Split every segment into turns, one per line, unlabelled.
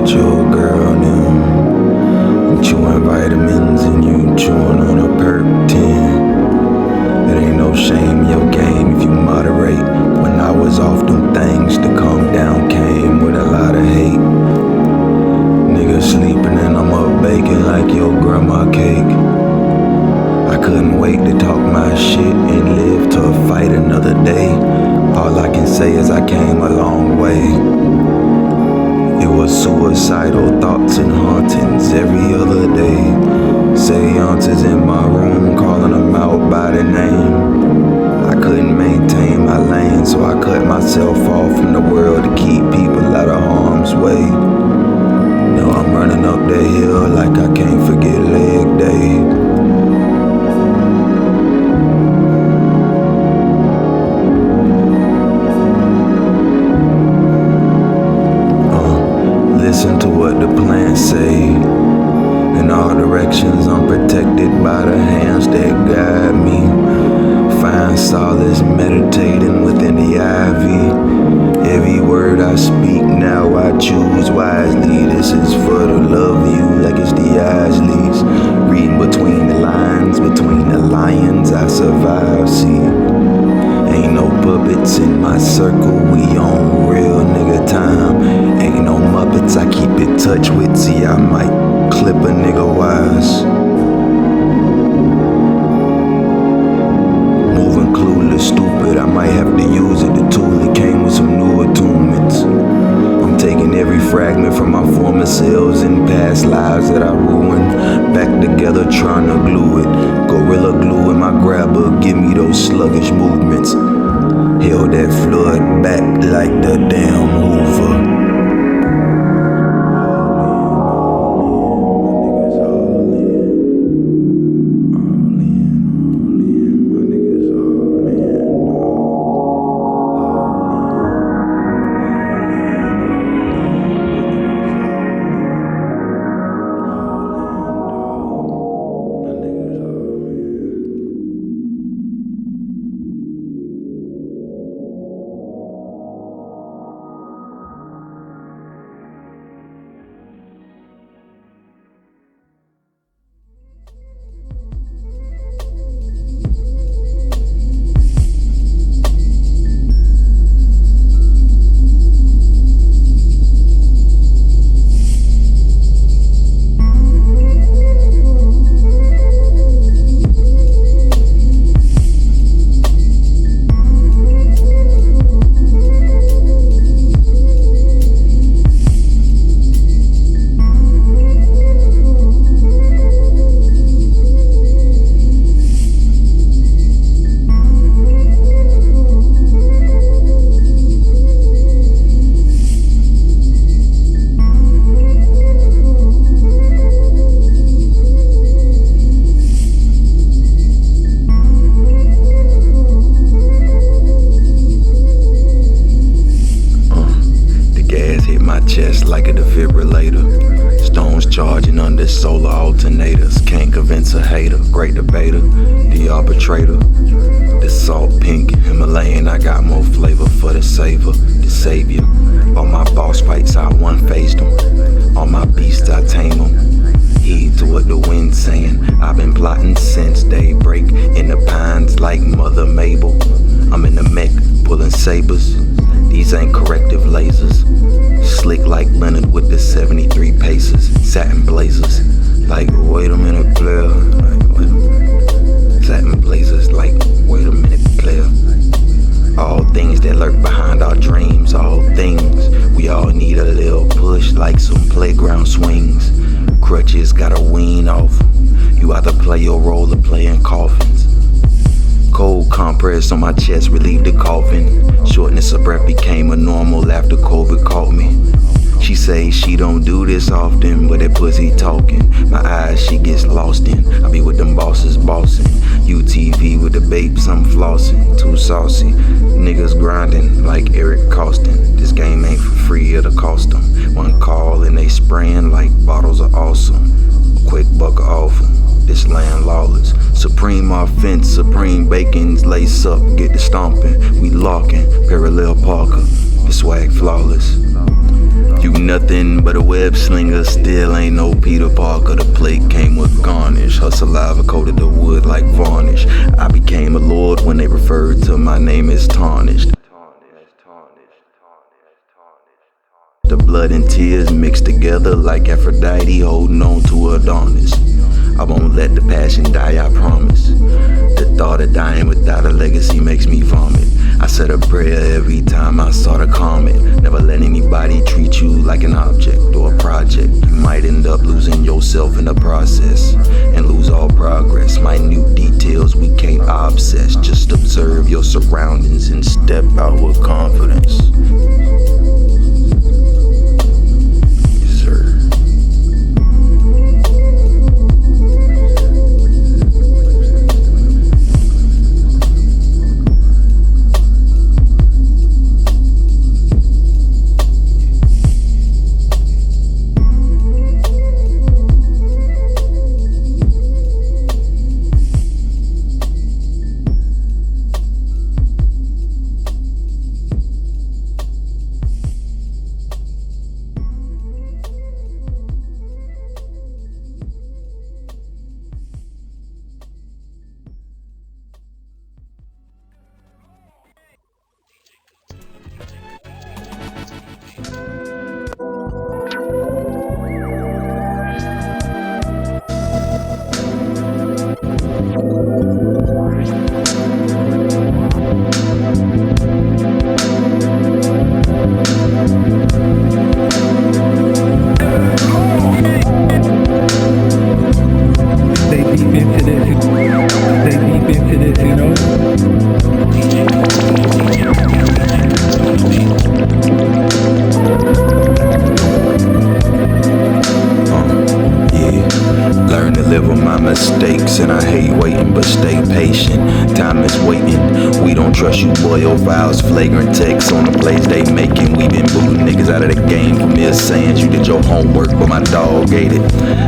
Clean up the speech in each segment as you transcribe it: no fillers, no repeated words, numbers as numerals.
with your girl now. I'm chewing vitamins and you chewing on a perk 10. It ain't no shame in your game if you moderate. When I was off, them things to calm down came with a lot of hate. Niggas sleeping and I'm up baking like your grandma cake. I couldn't wait to talk my shit and live to fight another day. All I can say is I came a long way. It was suicidal thoughts and hauntings every other day. Seances in my room, calling them out by their name. I couldn't maintain my lane, so I cut myself off from the world to keep people out of harm's way. Now I'm running up that hill like I can't forget leg day. Listen to what the plants say. In all directions, I'm protected by the hands that guide me. Find solace meditating within the ivy. Every word I speak now I choose wisely. This is for the love of you like it's the Isleys. Reading between the lines, between the lions I survive, see. Ain't no puppets in my circle, we on real nigga time. Ain't no Muppets I keep in touch with, see I might clip a nigga wise. Moving clueless, stupid, I might have to use it. The tool, it came with some new attunements. I'm taking every fragment from my former selves and past lives that I ruined, back together trying to glue it. Gorilla glue in my grabber, give me those sluggish movements. Held that flood back like the damn Hoover. Chest like a defibrillator. Stones charging under solar alternators. Can't convince a hater. Great debater, the arbitrator. The salt pink Himalayan, I got more flavor for the savor, the savior. All my boss fights, I one-faced them. All my beasts, I tame them. Heed to what the wind's saying. I've been plotting since daybreak. In the pines like Mother Mabel. I'm in the mech, pulling sabers. These ain't corrective lasers. Slick like Leonard with the 73 paces. Satin blazers. Like, wait a minute, player. Satin blazers like, wait a minute, player. All things that lurk behind our dreams. All things. We all need a little push like some playground swings. Crutches gotta wean off. You either play your role or play in coffins. Cold compress on my chest relieved the coughing. Shortness of breath became a normal after COVID caught me. She say she don't do this often, but that pussy talking. My eyes she gets lost in. I be with them bosses bossing. UTV with the babes I'm flossing. Too saucy. Niggas grinding like Eric Costin. This game ain't for free, it'll cost them. One call and they spraying like bottles of awesome. A quick buck off 'em. This land lawless. Supreme offense, supreme bacons, lace up, get the stomping. We locking, parallel Parker, the swag flawless. You nothing but a web slinger, still ain't no Peter Parker. The plate came with garnish, her saliva coated the wood like varnish. I became a lord when they referred to my name as tarnished. The blood and tears mixed together like Aphrodite holding on to Adonis. I won't let the passion die, I promise. The thought of dying without a legacy makes me vomit. I said a prayer every time I saw the comment. Never let anybody treat you like an object or a project. You might end up losing yourself in the process and lose all progress. Minute details we can't obsess. Just observe your surroundings and step out with confidence. Mistakes and I hate waiting, but stay patient. Time is waiting. We don't trust you, boy. Your files flagrant texts on the plays they making. We been booting niggas out of the game for mere sayings. You did your homework, but my dog ate it.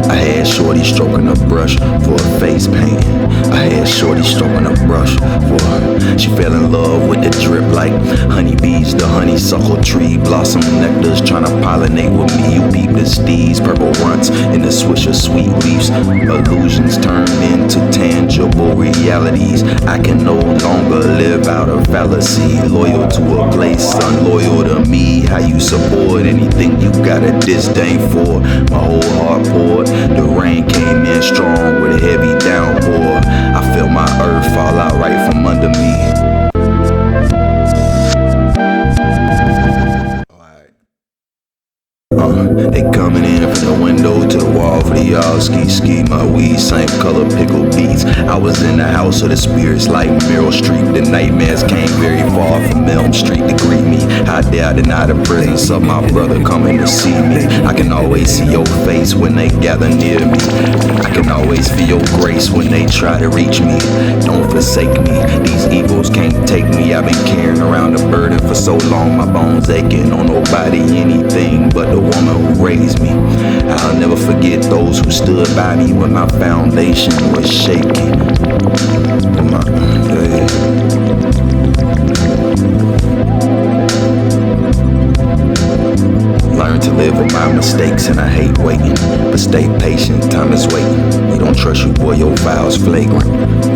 I had shorty stroking a brush for a face paint. I had shorty stroking a brush for her. She fell in love with the drip like honeybees. The honeysuckle tree blossom nectars trying to pollinate with me. You peep the steez, purple runts in the swish of sweet leaves. Illusions turned into tangible realities. I can no longer live out a fallacy. Loyal to a place, unloyal to me. How you support anything you got a disdain for? My whole heart poured. The rain came in strong with a heavy downpour. I feel my earth fall out right from under me. They coming in from the window to the wall for the y'all ski. My weed, same color pickle beats. I was in the house of the spirits like Meryl Streep. The nightmares came very far from Elm Street to greet me. How dare I deny the presence of my brother coming to see me? I can always see your face when they gather near me. I can always feel your grace when they try to reach me. Don't forsake me, these evils can't take me. I've been carrying around a burden for so long, my bones aching. On nobody anything but the woman who raised me. I'll never forget those who stood by me when my foundation was shaking. Learn to live with my mistakes and I hate waiting, but stay patient, time is waiting. We don't trust you, boy, your files flagrant.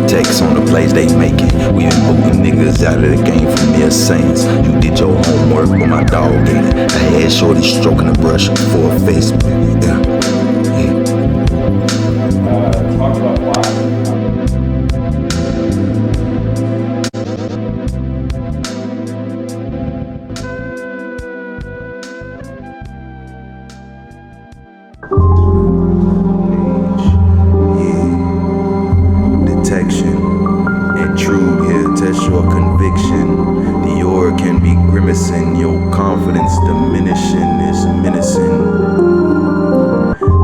Texts on the plays they making. We been booting niggas out of the game for mere sayings. You did your homework, but my dog ate it. I had shorty stroking a brush for a face.
Talk about why.
Your conviction, the aura can be grimacing, your confidence diminishing is menacing.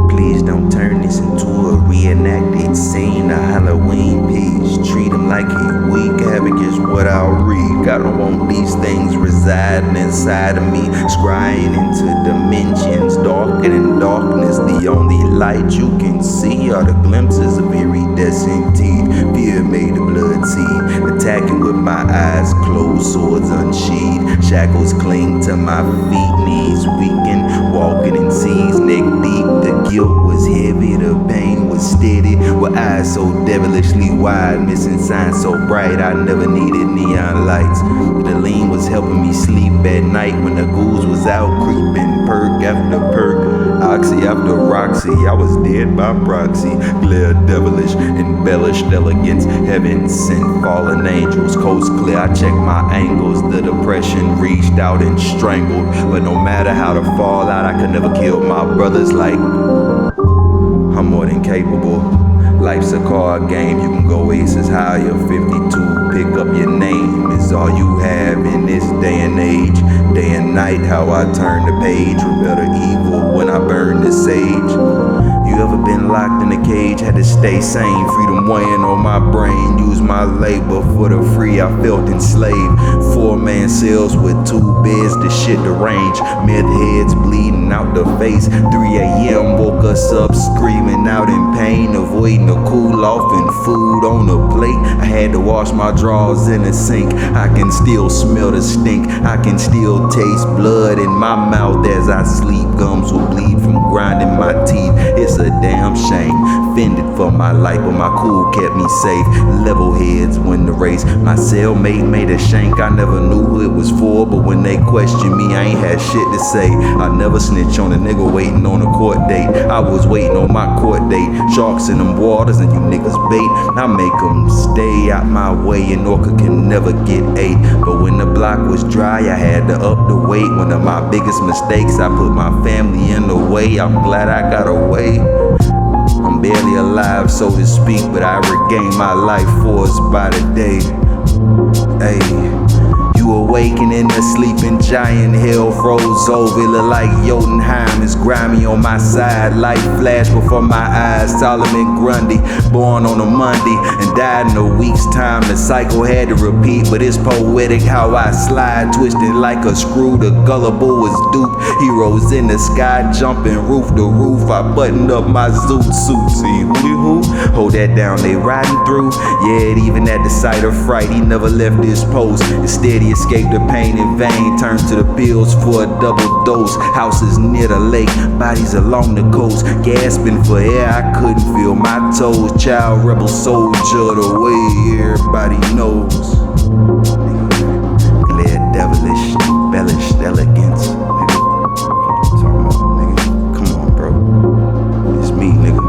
Please don't turn this into a reenacted scene, a Halloween piece. Treat him like he weak, havoc is what I'll read. I don't want these things residing inside of me, scrying into dimensions darker than darkness. The only light you can see are the glimpses of iridescent teeth. Fear made the blood seed, attacking with my eyes closed, swords unsheathed. Shackles cling to my feet, knees weaken, walking eyes so devilishly wide, missing signs so bright I never needed neon lights. The lean was helping me sleep at night when the ghouls was out creeping, perk after perk, oxy after roxy. I was dead by proxy, glare devilish, embellished elegance, heaven sent fallen angels, coast clear. I checked my angles, the depression reached out and strangled, but no matter how to fall out, I could never kill my brothers. Like, I'm more than capable. Life's a card game, you can go aces higher. 52, pick up your name, is all you have in this day and age. Day and night, how I turn the page, rebel to evil when I burn the sage. You ever been locked in a cage, had to stay sane, freedom weighing on my brain, use my labor for the free, I felt enslaved. 4-man cells with 2 beds, the shit deranged, meth heads bleeding out the face. 3 a.m. woke us up screaming out in pain, avoiding the cool off and food on the plate. I had to wash my drawers in the sink, I can still smell the stink, I can still taste blood in my mouth as I sleep. Gums will bleed from grinding my teeth, it's a damn shame. Fended for my life, but my cool kept me safe. Level heads win the race, my cellmate made a shank. I never knew who it was for, but when they questioned me, I ain't had shit to say. I never snitch on a nigga waiting on a court date. I was waiting on my court date. Sharks in them waters and you niggas bait. I make them stay out my way, and orca can never get ate. But when the block was dry, I had to up the weight. One of my biggest mistakes, I put my family in the way. I'm glad I got away. I'm barely alive, so to speak, but I regain my life force by the day. Ayy, you awaken in the sleeping giant, hell froze over. It look like Jotunheim is grimy on my side. Life flashed before my eyes. Solomon Grundy, born on a Monday and died in a week's time. The cycle had to repeat, but it's poetic how I slide, twisted like a screw. The gullible was duped. Heroes in the sky, jumping roof to roof. I buttoned up my zoot suit. See who? Hold that down, they riding through. Yeah, even at the sight of fright, he never left his post. Instead, he escaped the pain in vain, turned to the pills for a double dose. Houses near the lake, bodies along the coast, gasping for air, I couldn't feel my toes. Child rebel soldier, the way everybody knows. Glare devilish, embellished elegance. Nigga, what you talking about, nigga? Come on, bro. It's me, nigga.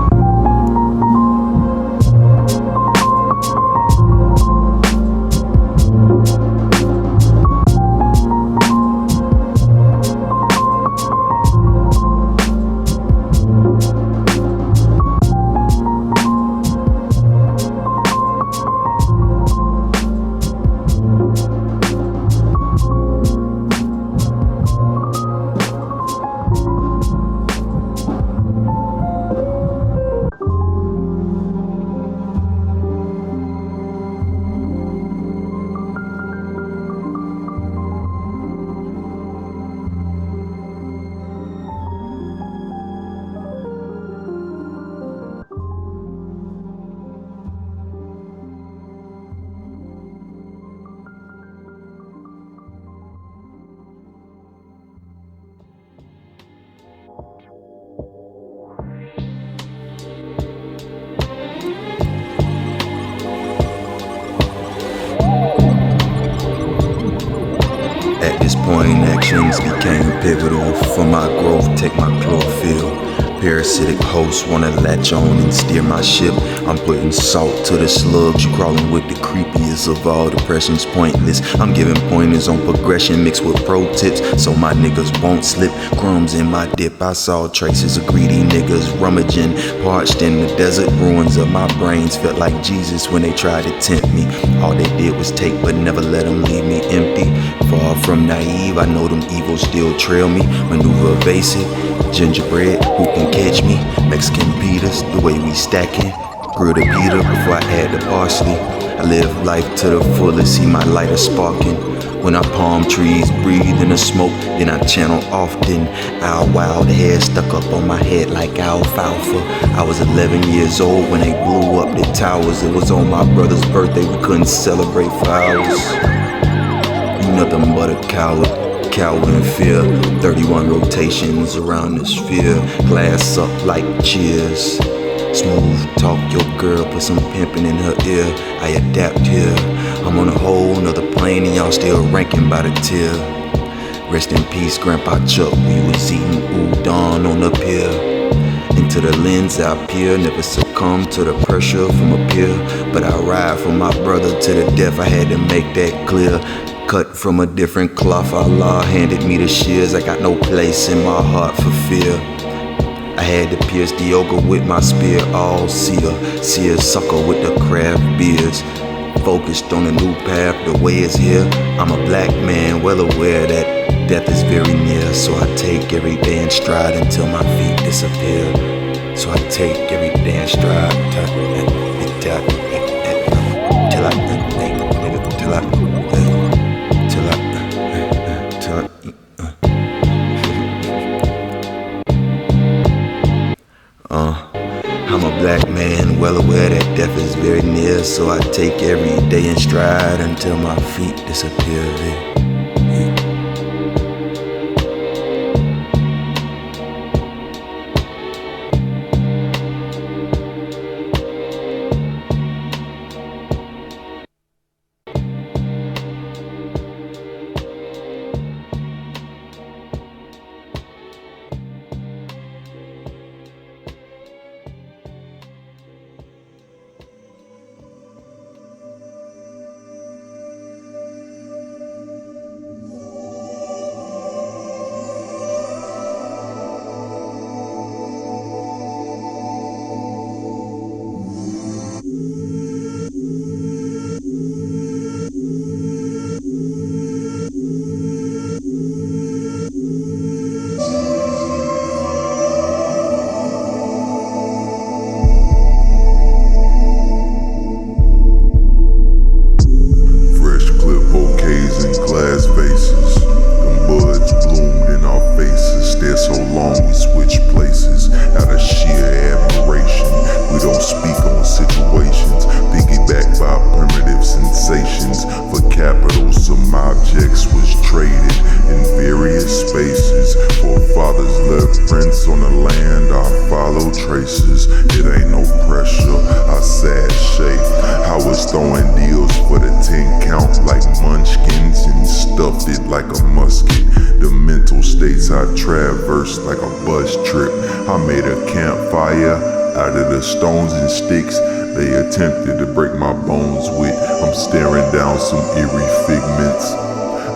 At this point, actions became pivotal for my growth. Take my chlorophyll. Parasitic hosts wanna latch on and steer my ship. I'm putting salt to the slugs. You crawling with the creepiest of all. Depression's pointless. I'm giving pointers on progression mixed with pro tips so my niggas won't slip. Crumbs in my dip. I saw traces of greedy niggas rummaging, parched in the desert. Ruins of my brains felt like Jesus when they tried to tempt me. All they did was take, but never let them leave me empty. Far from naive, I know them evils still trail me. Maneuver evasive, gingerbread, who can catch me? Mexican Peters, the way we stacking. Grill the Peter before I add the parsley. I live life to the fullest, see my lighter sparking. When our palm trees breathe in the smoke, then I channel often. Our wild hair stuck up on my head like alfalfa. I was 11 years old when they blew up the towers. It was on my brother's birthday, we couldn't celebrate flowers. You nothing but a coward, cower in fear. 31 rotations around the sphere, glass up like cheers. Smooth talk, your girl, put some pimpin' in her ear. I adapt here. I'm on a whole nother plane and y'all still ranking by the tier. Rest in peace, Grandpa Chuck. We was eating udon on up here. Into the lens I peer, never succumb to the pressure from up here. But I ride for my brother to the death, I had to make that clear. Cut from a different cloth, Allah handed me the shears. I got no place in my heart for fear. I had to pierce the ogre with my spear, all seer sucker with the craft beers. Focused on a new path, the way is here. I'm a black man, well aware that death is very near. So I take every day in stride until my feet disappear. So I take every day in stride I'm a black man, well aware that death is very near. So I take every day in stride until my feet disappear. On the land, I follow traces. It ain't no pressure, I sad shape. I was throwing deals for the 10 count like munchkins and stuffed it like a musket. The mental states I traversed like a bus trip. I made a campfire out of the stones and sticks they attempted to break my bones with. I'm staring down some eerie figments.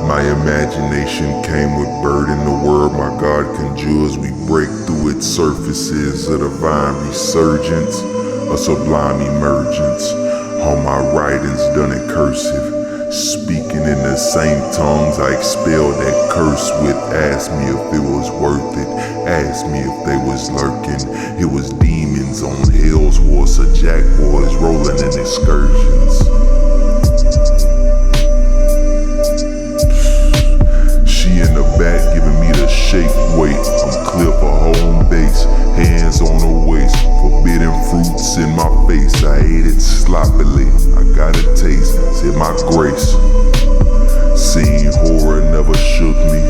My imagination came with burden. The word my God conjures, we break through its surfaces. A divine resurgence, a sublime emergence. All my writings done in cursive, speaking in the same tongues I expelled that curse with. Asked me if it was worth it, asked me if they was lurking. It was demons on hell's horse, a jack boys rolling in excursions. In the back, giving me the shake weight. I'm clear for home base, hands on the waist. Forbidden fruits in my face, I ate it sloppily. I got a taste, said my grace. Seeing horror never shook me.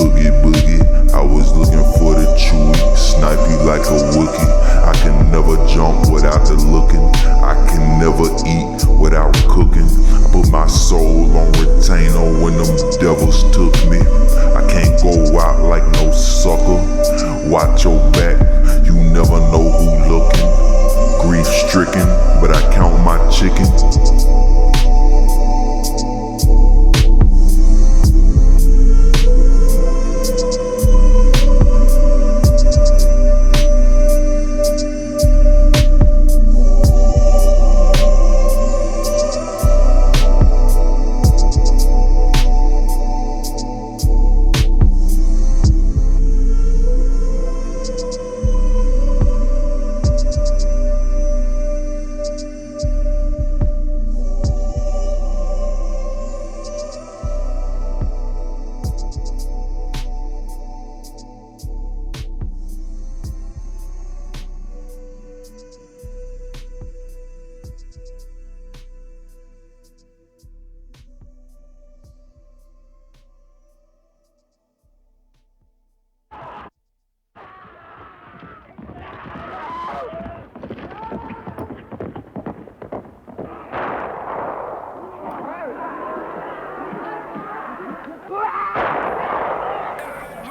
Oogie boogie, I was looking for the chewy, snipey like a Wookie. I can never jump without the looking. I can never eat without cooking. I put my soul on retainer when them devils took me. I can't go out like no sucker. Watch your back, you never know who looking. Grief stricken, but I count my chicken.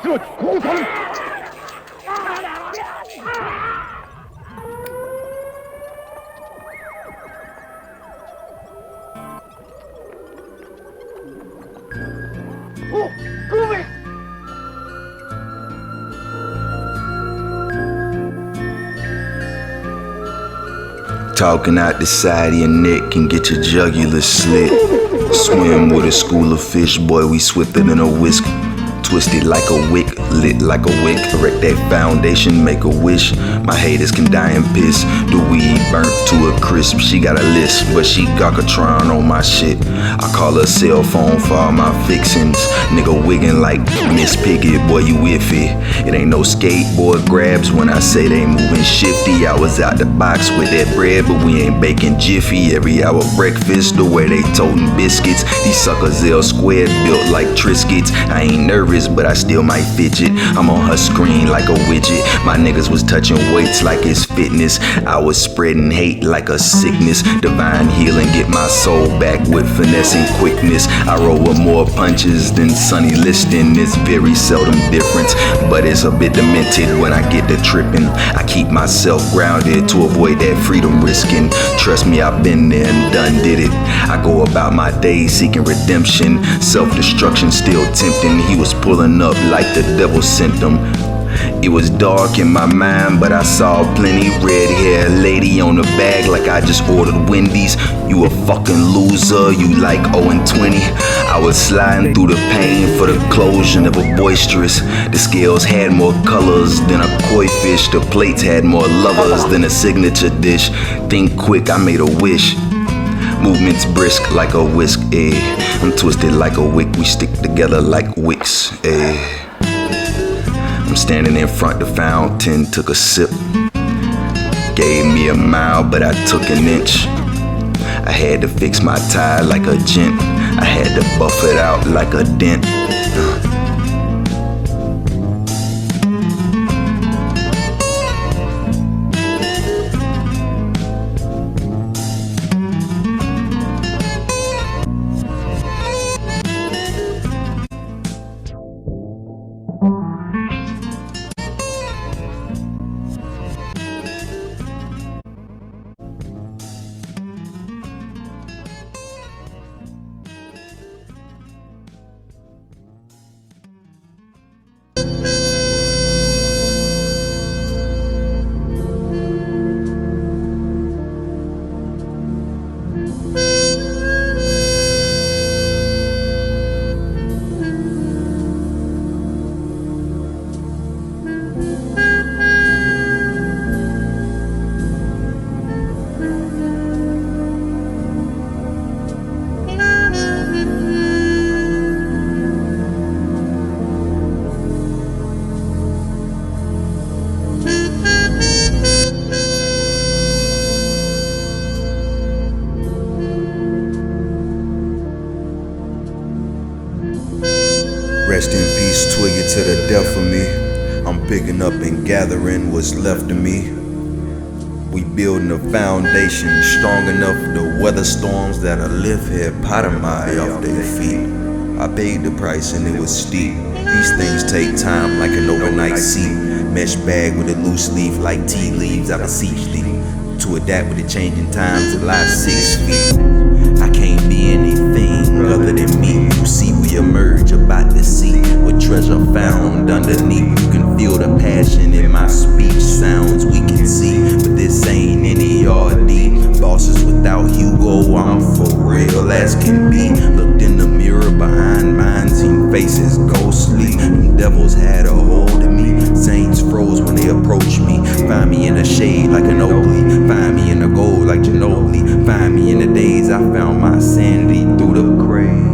Talking out the side of your neck can get your jugular slit. Swim with a school of fish, boy, we swifter than a whisk. Twisted like a wick, lit like a wick. Erect that foundation, make a wish. My haters can die and piss. The weed burnt to a crisp. She got a list, but she Gakatron on my shit. I call her cell phone for all my fixins. Nigga wiggin' like Miss Piggy, boy, you iffy. It ain't no skateboard grabs when I say they moving shifty. I was out the box with that bread, but we ain't baking jiffy. Every hour breakfast, the way they totin' biscuits. These suckers L squared built like Triscuits. I ain't nervous, but I still might fidget. I'm on her screen like a widget. My niggas was touching weights like it's fitness. I was spreading hate like a sickness. Divine healing, get my soul back with finesse and quickness. I roll with more punches than Sonny Liston. It's very seldom difference, but it's a bit demented when I get to tripping. I keep myself grounded to avoid that freedom risking. Trust me, I've been there and done did it. I go about my days seeking redemption. Self-destruction still tempting. He was pulling up like the devil sent him. It was dark in my mind, but I saw plenty red hair lady on the bag like I just ordered Wendy's. You a fucking loser, you like 0-20. I was sliding through the pain for the closure, never boisterous. The scales had more colors than a koi fish. The plates had more lovers than a signature dish. Think quick, I made a wish. Movements brisk like a whisk, eh. I'm twisted like a wick, we stick together like wicks, eh. I'm standing in front the fountain, took a sip. Gave me a mile, but I took an inch. I had to fix my tie like a gent. I had to buff it out like a dent.
Rest in peace, Twiggy, to the death of me. I'm picking up and gathering what's left of me. We building a foundation strong enough to weather storms that'll lift hippopotami off their feet. I paid the price and it was steep. These things take time like an overnight seat. Mesh bag with a loose leaf like tea leaves. I beseech thee to adapt with the changing times of life 6 feet. I can't be anything other than me. You see we emerge about to see what treasure found underneath. You can feel the passion in my speech. Sounds we can see, but this ain't any RD. Bosses without Hugo, I'm for real as can be. Looked in the mirror behind mine, seen faces ghostly. Them devils had a hold of me. Saints froze when they approached me. Find me in the shade like an Oakley. Find me in the gold like Ginobili. Find me in the days I found my sanity through the craze.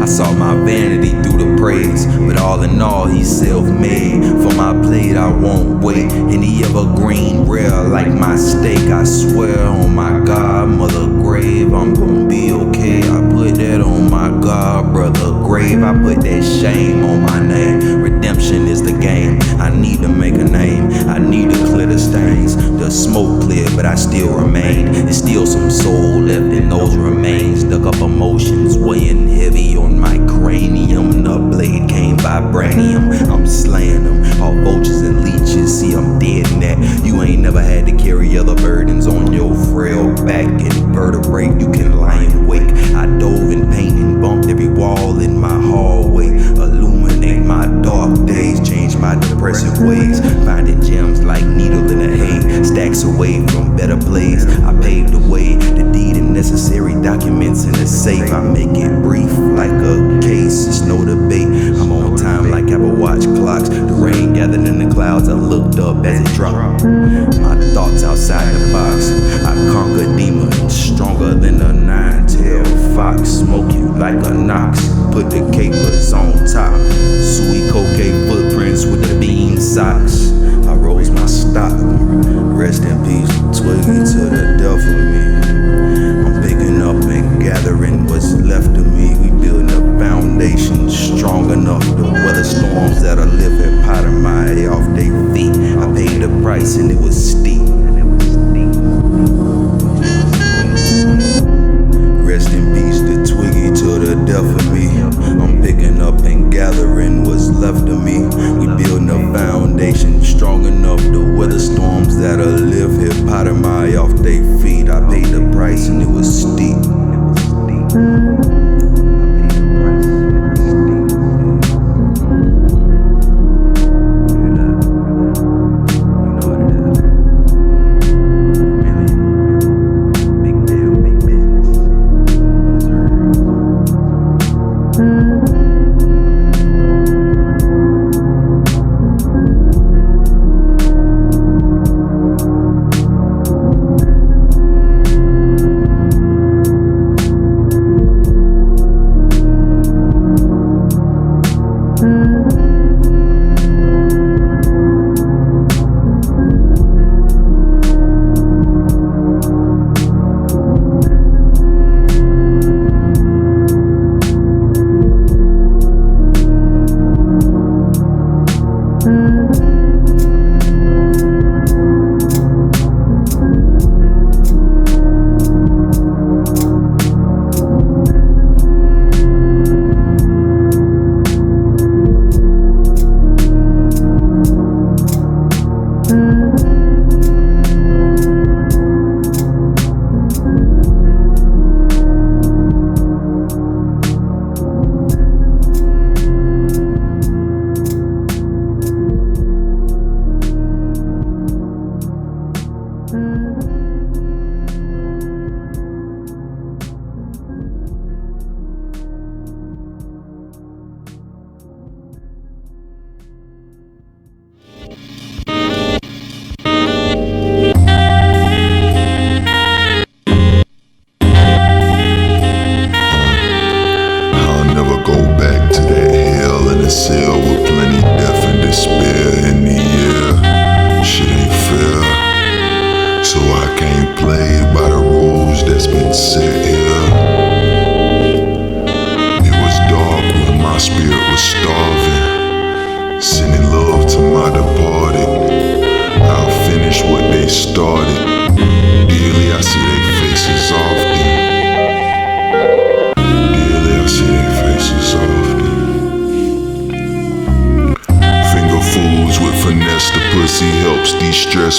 I saw my vanity through the praise, but all in all, he's self-made. For my plate, I won't wait. Any evergreen rare like my steak. I swear on my God, mother grave, I'm gonna be okay. I put that on my God, brother grave. I put that shame on my name. Redemption is the game. I need to make a name. I need to clear the stains. The smoke cleared, but I still remain. There's still some soul left in those remains. Dug up emotions weighing heavy on my cranium. The blade came by depressive ways, finding gems like needle in a hay, stacks away from better plays. I paved the way, the deed and necessary documents in a safe. I make it brief like a case, it's no debate. I'm on time like Apple Watch clocks. The rain gathered in the clouds, I looked up as it dropped. My thoughts outside the box, I conquer demons, stronger than a nine-tailed fox. Smoke you like a Knox, put the capers on top. Sweet cocaine footprints with the bean socks. I rose my stock, rest in peace, Twiggy to the death of me. I'm picking up and gathering what's left of me. We building a foundation strong enough to weather storms that'll lift epitome off their feet. I paid the price and it was steep. Rest in peace to Twiggy to the death of me. I'm picking up and gathering what's left of me. We building a foundation strong enough to weather storms that'll lift epitome off their feet. I paid the price and it was steep.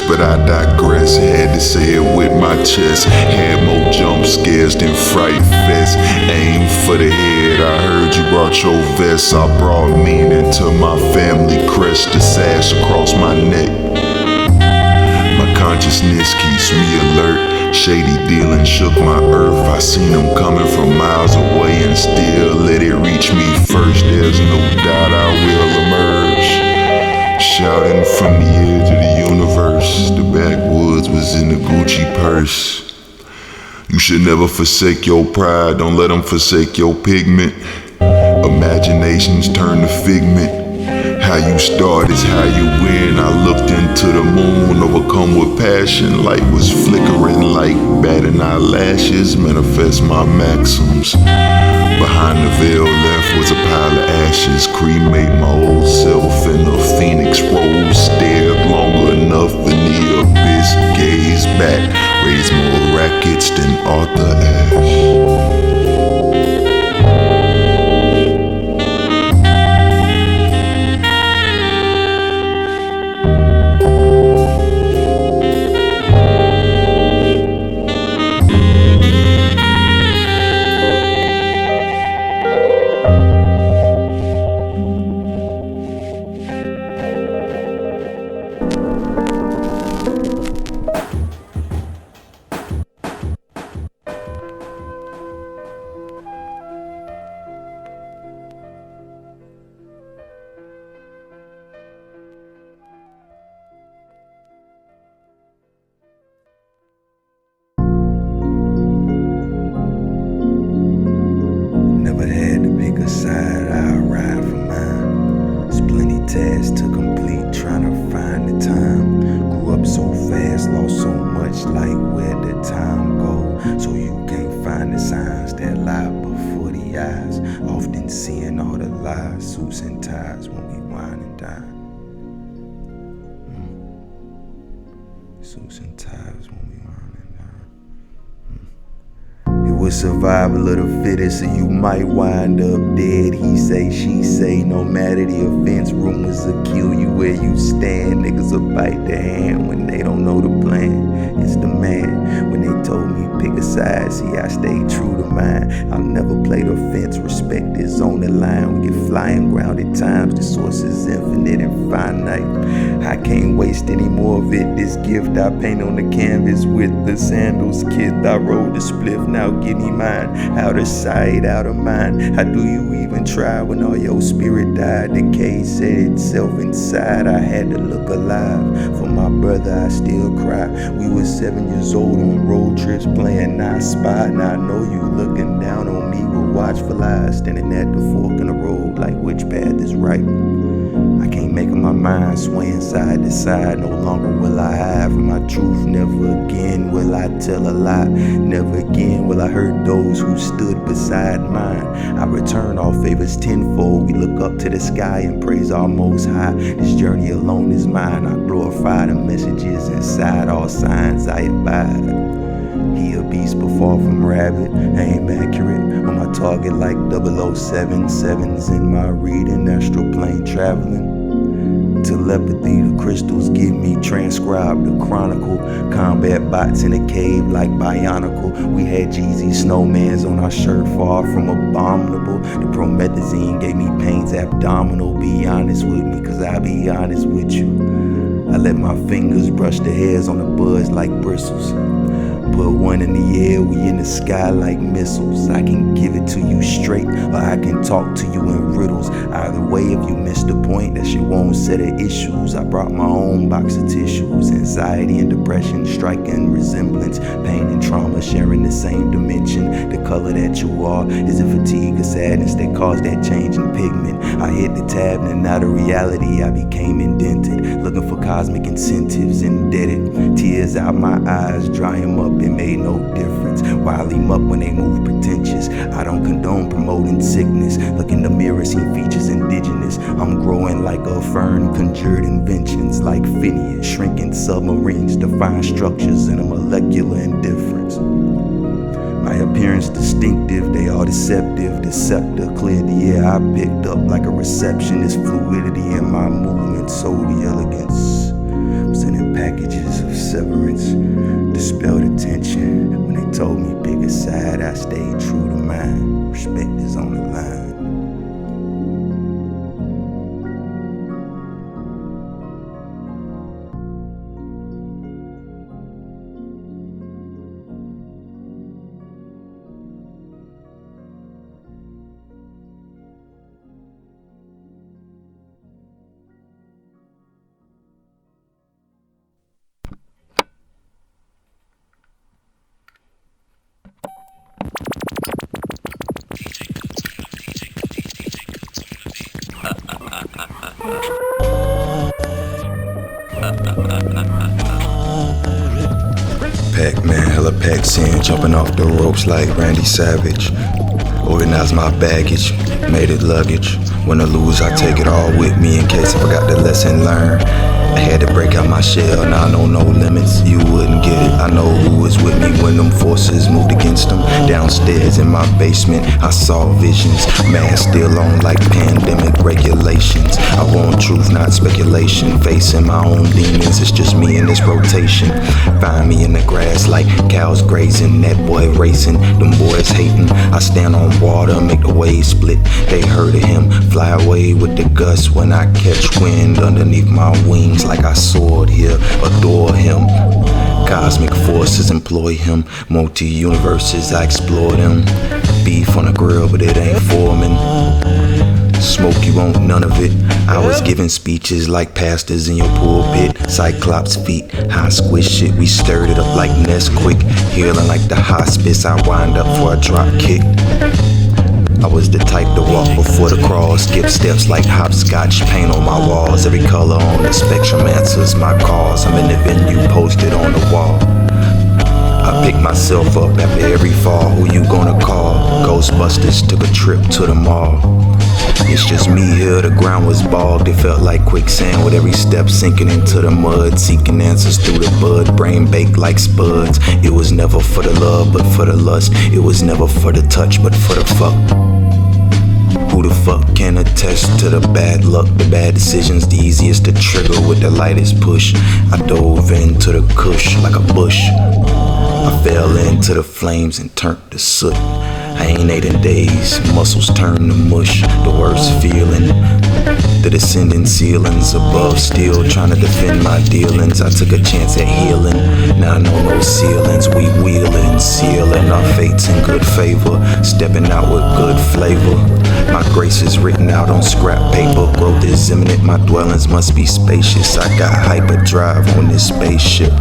But I digress, had to say it with my chest. Had more jump scares than Fright Fest. Aim for the head, I heard you brought your vest. I brought meaning to my family crest. The sash across my neck. My consciousness keeps me alert. Shady dealing shook my earth. I seen them coming from miles away and still let it reach me first. There's no doubt I will emerge. Shouting from the edge of the universe, the backwoods was in the Gucci purse. You should never forsake your pride, don't let them forsake your pigment. Imaginations turn to figment. How you start is how you win. I looked into the moon, overcome with passion. Light was flickering like batting eyelashes. Manifest my maxims. Behind the veil left was a pile of ashes. Cremate my old self in a phoenix rose. Stared longer enough in the abyss. Gaze back, raised more rackets than Arthur Ashe.
task to complete, trying to find the time. Grew up so fast, lost so much, like where'd the time go? So you can't find the signs that lie before the eyes. Often seeing all the lies, suits and ties when we wine and dine. Suits and ties when we wine and dine. It was survival of the fittest, so you might wind up dead. He say, she say, no matter the offense, rumors will kill you where you stand. Niggas will bite their hand when they don't know the plan. It's the man. When they told me pick a side, see I stayed true to mine. I'll never play the fence, respect is on the line. We get flying grounded times, the source is infinite and finite. I can't waste any more of it. This gift I paint on the canvas with the sandals. Kid, I rolled the spliff, now give me mine. Out of sight, out of mind. How do you even try when all your spirit died? Decay set itself inside. I had to look alive. For my brother, I still cry. We were 7 years old on road trips playing I Spot. Now I know you looking down on me with watchful eyes, standing at the fork in the road like which path is right. I can't make up my mind, swaying side to side. No longer will I hide from my truth. Never again will I tell a lie. Never again will I hurt those who stood beside mine. I return all favors tenfold. We look up to the sky and praise our Most High. This journey alone is mine. I glorify the messages inside. All signs I abide. He a beast but far from rabbit. Aim accurate on my target like 007. Sevens in my reading, astral plane traveling. Telepathy, the crystals give me transcribed the chronicle. Combat bots in a cave like Bionicle. We had Jeezy snowmans on our shirt, far from abominable. The promethazine gave me pains abdominal. Be honest with me, cause I'll be honest with you. I let my fingers brush the hairs on the buds like bristles. Put one in the air, we in the sky like missiles. I can give it to you straight, or I can talk to you in riddles. Either way, if you miss the point, that's your own set of issues. I brought my own box of tissues. Anxiety and depression, striking resemblance. Pain and trauma sharing the same dimension. The color that you are, is it fatigue or sadness that caused that change in pigment? I hit the tab and out of reality I became indented. Looking for cosmic incentives, indebted. Tears out my eyes, dry them up. It made no difference. Wild him up when they move pretentious. I don't condone promoting sickness. Look in the mirror, see features indigenous. I'm growing like a fern, conjured inventions like Phineas. Shrinking submarines, define structures in a molecular indifference. My appearance distinctive, they are deceptive. Deceptor cleared the air I picked up like a receptionist. Fluidity in my movement, so the elegance. I'm sending packages of severance. Dispel the tension. When they told me pick a side, I stayed true to mine. Respect is on the line. Pac-Man, hella Pac-Sin, jumping off the ropes like Randy Savage. Organized my baggage, made it luggage. When I lose, I take it all with me in case I forgot the lesson learned. I had to break out my shell, now I know no limits. You wouldn't get it, I know who was with me when them forces moved against them. Downstairs in my basement, I saw visions. Man still on like pandemic regulations. I want truth, not speculation. Facing my own demons, it's just me in this rotation. Find me in the grass like cows grazing. That boy racing, them boys hating. I stand on water, make the waves split. They heard of him, fly away with the gusts when I catch wind underneath my wings. Like I soared here, adore him. Cosmic forces employ him. Multi-universes, I explore them. Beef on the grill, but it ain't forming. Smoke, you want none of it. I was giving speeches like pastors in your pulpit. Cyclops feet, high squish shit. We stirred it up like Nesquik. Healing like the hospice. I wind up for a drop kick. I was the type to walk before the crawl, skip steps like hopscotch, paint on my walls. Every color on the spectrum answers my calls. I'm in the venue, posted on the wall. I pick myself up after every fall. Who you gonna call? Ghostbusters took a trip to the mall. It's just me here, the ground was bogged. It felt like quicksand with every step sinking into the mud. Seeking answers through the bud, brain baked like spuds. It was never for the love, but for the lust. It was never for the touch, but for the fuck. Who the fuck can attest to the bad luck? The bad decisions, the easiest to trigger with the lightest push. I dove into the kush like a bush. I fell into the flames and turned to soot. I ain't ate in days, muscles turn to mush. The worst feeling, the descending ceilings above, still trying to defend my dealings. I took a chance at healing, now I know no ceilings. We wheeling, sealing our fates in good favor, stepping out with good flavor. My grace is written out on scrap paper. Growth is imminent, my dwellings must be spacious. I got hyperdrive on this spaceship.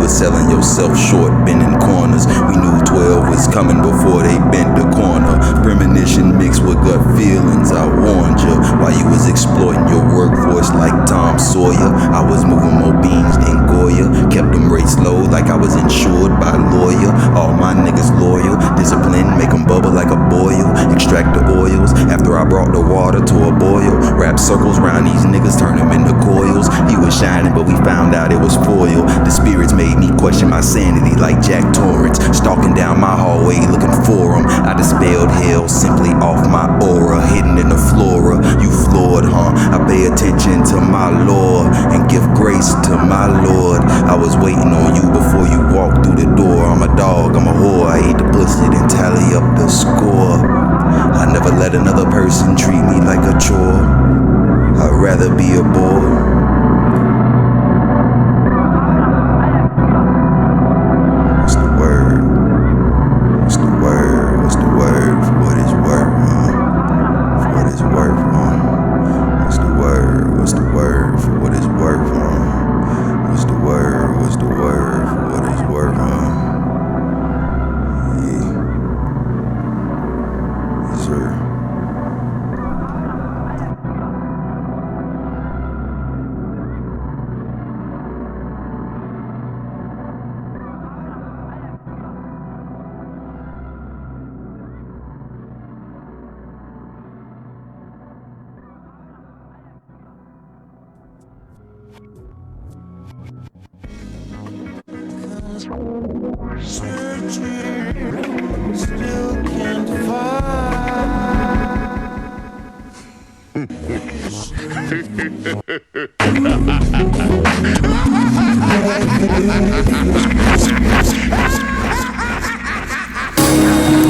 Selling yourself short, bending corners. We knew 12 was coming before they bent the corner. Premonition mixed with gut feelings, I warned you. While you was exploiting your workforce like Tom Sawyer, I was moving more beans than Goya. Kept them rates low like I was insured by a lawyer. All my niggas loyal, discipline, make them bubble like a boil. Extract the oils after I brought the water to a boil. Wrap circles round these niggas, turn them into coils. He was shining, but we found out it was foil. The spirits made me question my sanity like Jack Torrance. Stalking down my hallway looking for him. I dispelled hell simply off my aura, hidden in the flora. You floored, huh? I pay attention to my Lord and give grace to my Lord. I was waiting on you before you walked through the door. I'm a dog, I'm a whore. I ate the pussy and tally up the score. I never let another person treat me like a chore. I'd rather be a bore.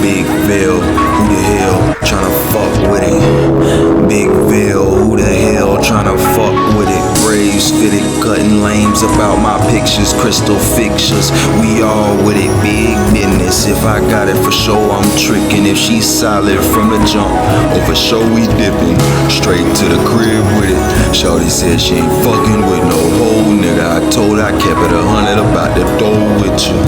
Big Veil, who the hell tryna fuck with it? Big Veil, who the hell tryna fuck with it? Graves fitted, cutting lames about my pictures, crystal fixtures. We all with it, big business. If I got it for sure, I'm tricking. If she's solid from the jump, or for sure we dipping. Straight to the crib with it. Shorty said she ain't fucking with no whole nigga. I told her I kept it 100 about the door with you.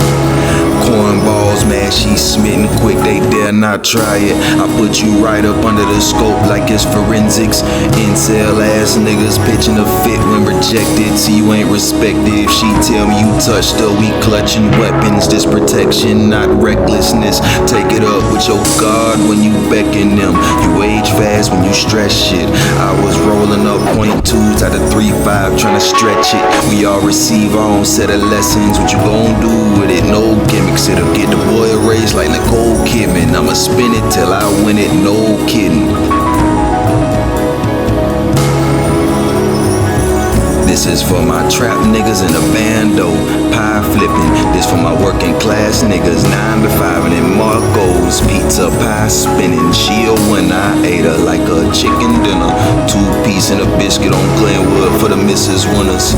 Cornballs, man, she smitten quick, they dare not try it. I put you right up under the scope like it's forensics. Incel ass niggas pitching a fit when rejected. See, you ain't respected if she tell me you touched her. We clutching weapons, this protection, not recklessness. Take it up with your guard when you beckon them. You age fast when you stress shit. I was rolling up .2s out of 3.5 trying to stretch it. We all receive our own set of lessons. What you gon' do with it? No gimmicks. It'll get the boy erased like Nicole Kidman. I'ma spin it till I win it, no kidding. This is for my trap niggas in the bando, pie flipping. This for my working class niggas, 9 to 5 and in Marco's, pizza pie spinning. She a winner, I ate her like a chicken dinner. 2-piece and a biscuit on Glenwood for the Mrs. Winners.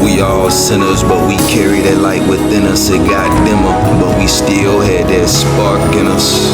We all sinners, but we carry that light within us. It got dimmer, but we still had that spark in us.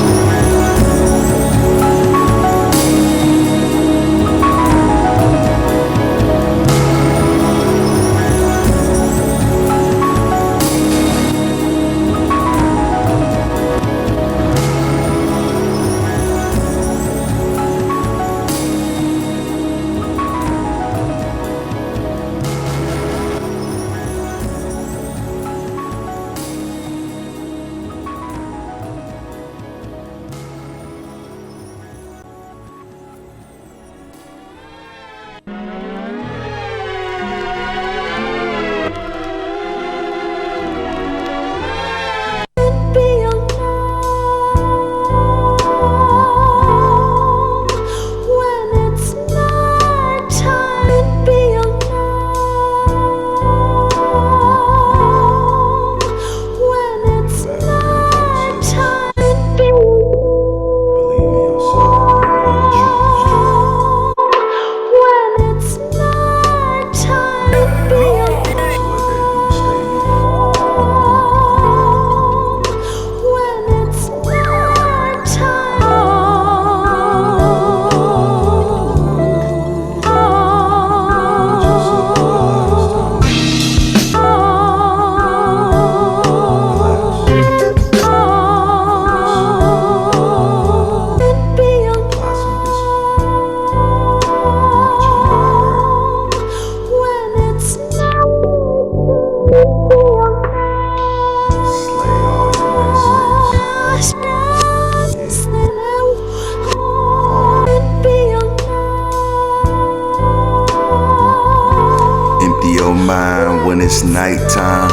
Mind when it's nighttime.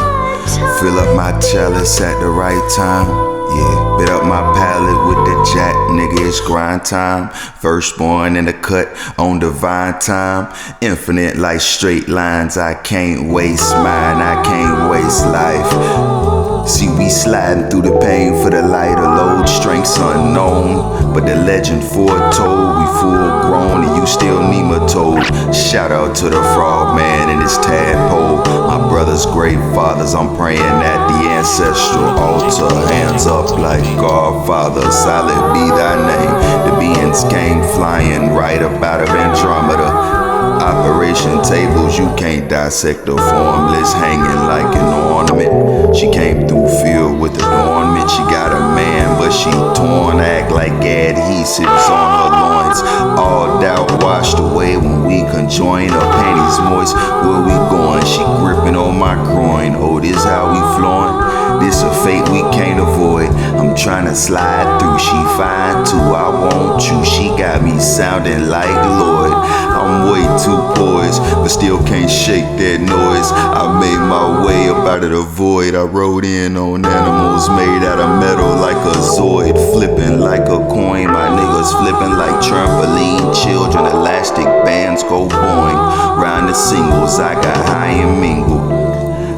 Fill up my chalice at the right time. Yeah, bit up my palate with the jack, nigga, it's grind time. Firstborn in the cut on divine time. Infinite like straight lines, I can't waste mine, I can't waste life. See, we sliding through the pain for the lighter load, strengths unknown, but the legend foretold. We full grown and you still nematode. Shout out to the frog man and his tadpole. My brother's great fathers, I'm praying at the ancestral altar. Hands up like Godfather, solid be thy name. The beings came flying right up out of Andromeda. Operation tables, you can't dissect the formless, hanging like an ornament. She came through filled with adornment. She got a man, but she torn, act like adhesives on her loins. All doubt washed away when we conjoin. Her panties moist, where we going? She gripping on my groin. Oh, this how we flowing? This a fate we can't avoid. I'm trying to slide through, she fine too. I want you, she got me sounding like Lloyd. I'm way too poised, but still can't shake that noise. I made my way up out of the void. I rode in on animals made out of metal like a Zoid, flipping like a coin. My niggas flipping like trampoline children. Elastic bands go boing. Round the singles, I got high and mingle.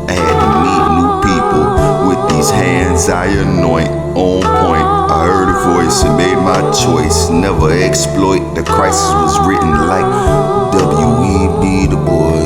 I had to meet new people. With these hands I anoint, on point. I heard a voice and made my choice. Never exploit, the crisis was written like W.E.B. Du Bois.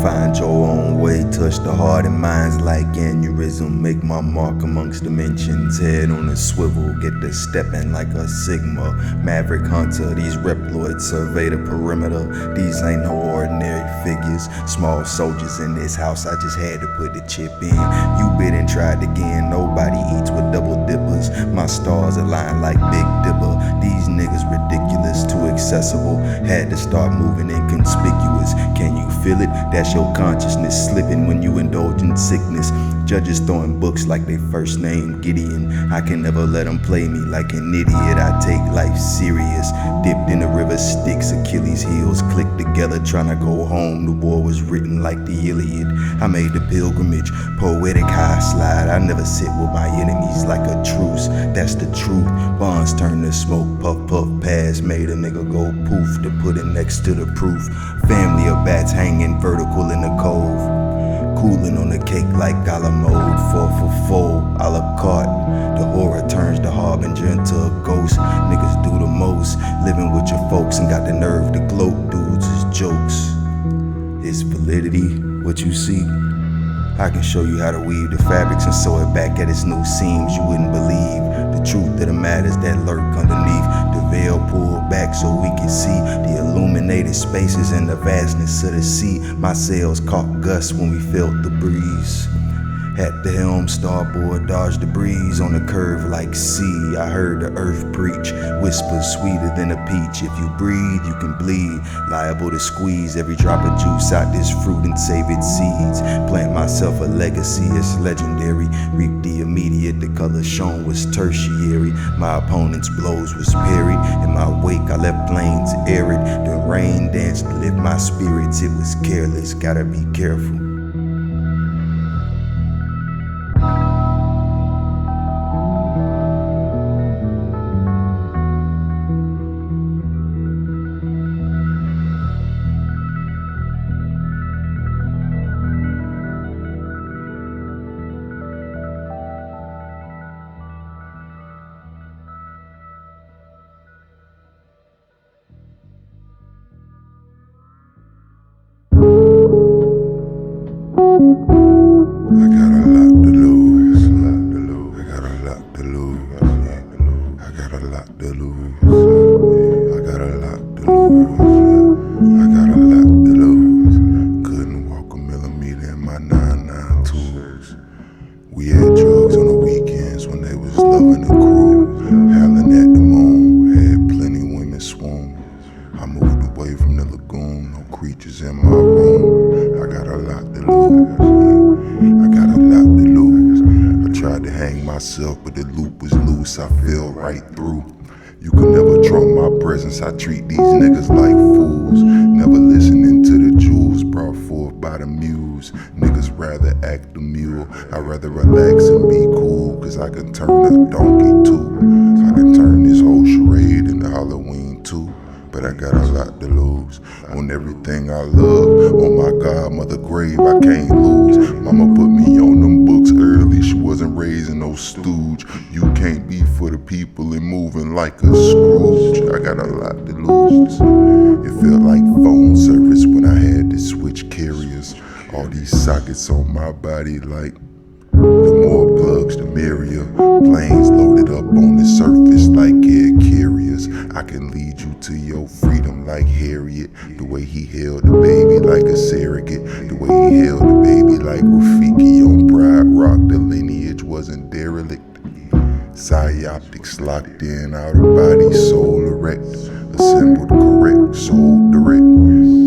Find your own way, touch the heart and minds like aneurysm. Make my mark amongst dimensions, head on a swivel, get to stepping like a Sigma. Maverick hunter, these Reploids survey the perimeter. These ain't no ordinary figures, small soldiers in this house, I just had to put the chip in. You bit and tried again, nobody eats with double dippers. My stars align like Big Dipper. These niggas ridiculous, too accessible. Had to start moving inconspicuous. Can you feel it? That's your consciousness slipping when you indulge in sickness. Judges throwing books like they first name Gideon. I can never let them play me like an idiot. I take life serious. Dipped in the river Styx, Achilles heels clicked together, trying to go home. The war was written like the Iliad. I made the pilgrimage, poetic high slide. I never sit with my enemies like a truce. That's the truth. Bonds turn to smoke, puff puff pass. Made a nigga go poof to put it next to the proof. Family of bats hanging vertical in the cove. Cooling on the cake like gala mode, 4 for 4, a la carte. The horror turns the harbinger into a ghost. Niggas do the most, living with your folks and got the nerve to gloat. Dudes is jokes. It's validity, what you see. I can show you how to weave the fabrics and sew it back at its new seams. You wouldn't believe the truth of the matters that lurk underneath. The veil pulled back so we can see the illuminated spaces and the vastness of the sea. My sails caught gusts when we felt the breeze. At the helm, starboard, dodge the breeze on the curve like sea. I heard the earth preach, whispers sweeter than a peach. If you breathe, you can bleed, liable to squeeze every drop of juice out this fruit and save its seeds. Plant myself a legacy, it's legendary. Reap the immediate, the color shown was tertiary. My opponent's blows was parried. In my wake, I left plains arid. The rain danced to lift my spirits, it was careless, gotta be careful.
I got a lot to lose. I got a lot to lose. I got a lot to lose. I got a lot to lose. I got a lot to lose. Couldn't walk a millimeter in my 992s. We had drugs on the weekends when they was loving the crew. Howling at the moon, had plenty women swoon. I moved away from the lagoon, no creatures in my room. I got a lot to lose. I got a lot to lose. I tried to hang myself, but the loop was loose. I fell right through. You can never trump my presence. I treat these niggas like fools. Never listening to the jewels brought forth by the muse. Niggas rather act the mule. I'd rather relax and be cool, cause I can turn a donkey too. I can turn this whole charade into Halloween too. But I got a lot to lose. On everything I love, on my godmother grave, I can't lose. Mama put me on them books early, she wasn't raising no stooge. You can't be for the people and moving like a Scrooge. I got a lot to lose. It felt like phone service when I had to switch carriers. All these sockets on my body like the more plugs, the merrier. Planes loaded up on the surface like air carriers. I can lead you to your freedom like Harriet. The way he held the baby like a surrogate. The way he held the baby like Rafiki on Pride Rock. The lineage wasn't derelict. Psyoptics locked in, outer body, soul erect. Assembled correct, soul direct.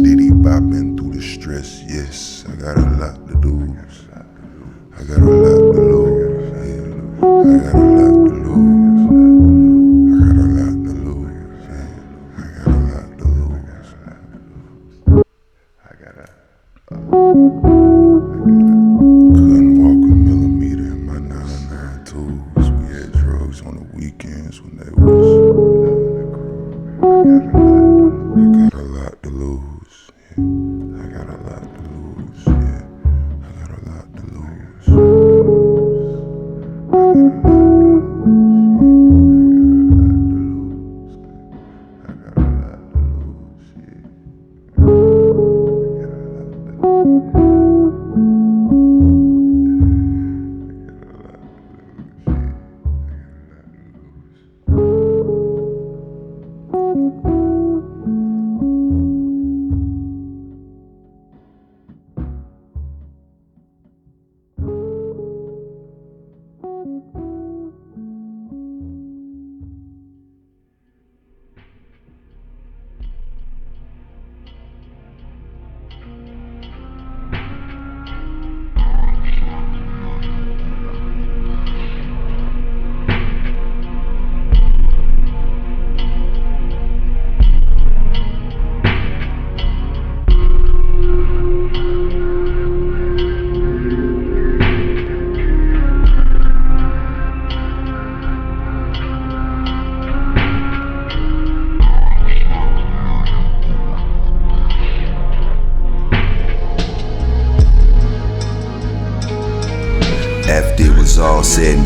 Diddy bopping through the stress, yes. I got a lot to lose. I got a lot to lose, yeah. I got a lot to lose. I got a lot to lose, yeah. I got a lot to lose. I got a couldn't walk a millimeter in my 992s. We had drugs on the weekends when they was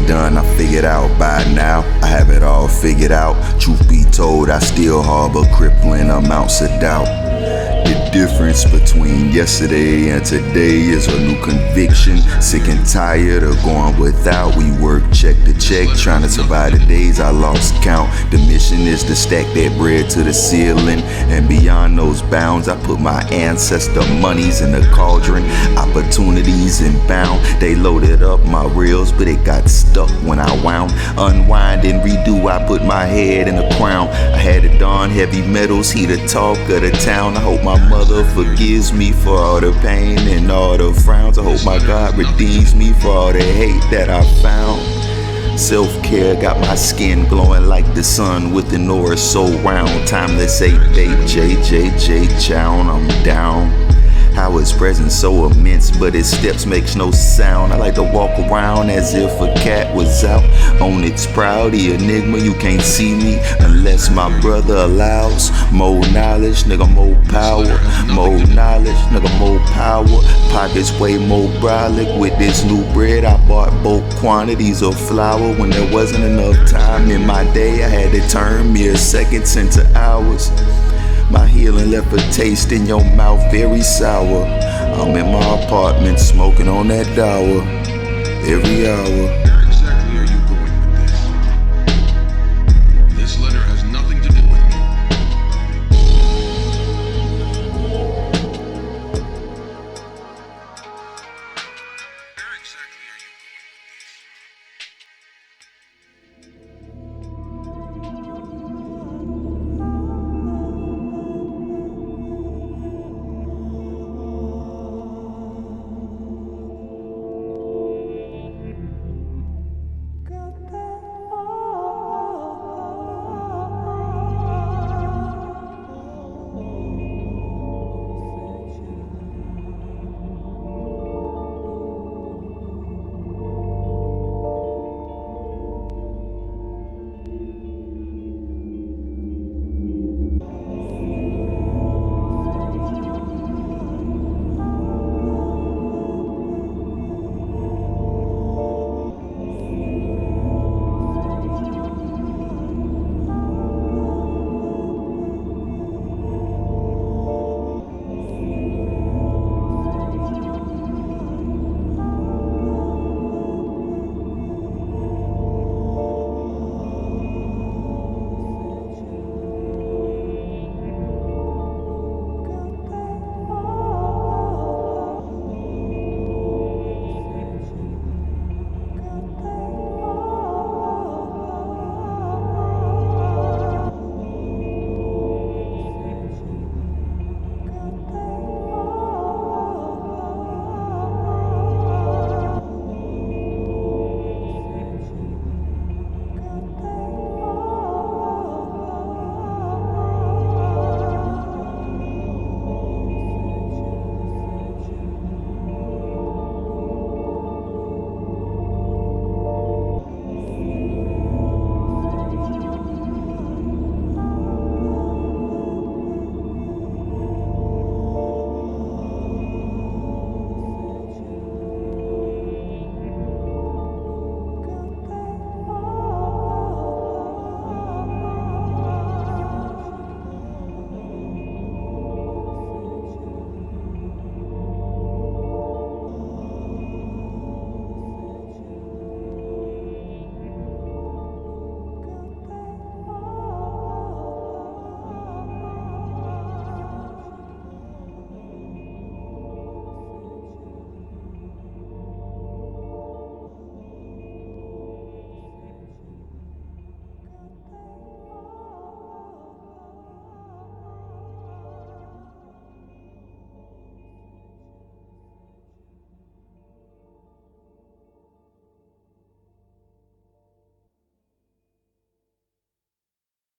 and done, I figured out by now. I have it all figured out. Truth be told, I still harbor crippling amounts of doubt. The difference between yesterday and today is a new conviction. Sick and tired of going without. We work check to check, trying to survive the days I lost count. The mission is to stack that bread to the ceiling, and beyond those bounds, I put my ancestor monies in the cauldron. Opportunities inbound. They loaded up my reels, but it got stuck when I wound. Unwind and redo, I put my head in a crown. I had to don heavy metals, he the talk of the town. I hope my mother forgives me for all the pain and all the frowns. I hope my God redeems me for all the hate that I found. Self-care got my skin glowing like the sun with an aura so round. Timeless 8-8, JJJ chown, I'm down. How his presence so immense, but his steps makes no sound. I like to walk around as if a cat was out on its proud. The enigma, you can't see me unless my brother allows. More knowledge, nigga, more power. More knowledge, nigga, more power. Pockets way more brolic. With this new bread, I bought bulk quantities of flour. When there wasn't enough time in my day, I had to turn mere seconds into hours. My healing left a taste in your mouth very sour. I'm in my apartment smoking on that dour every hour.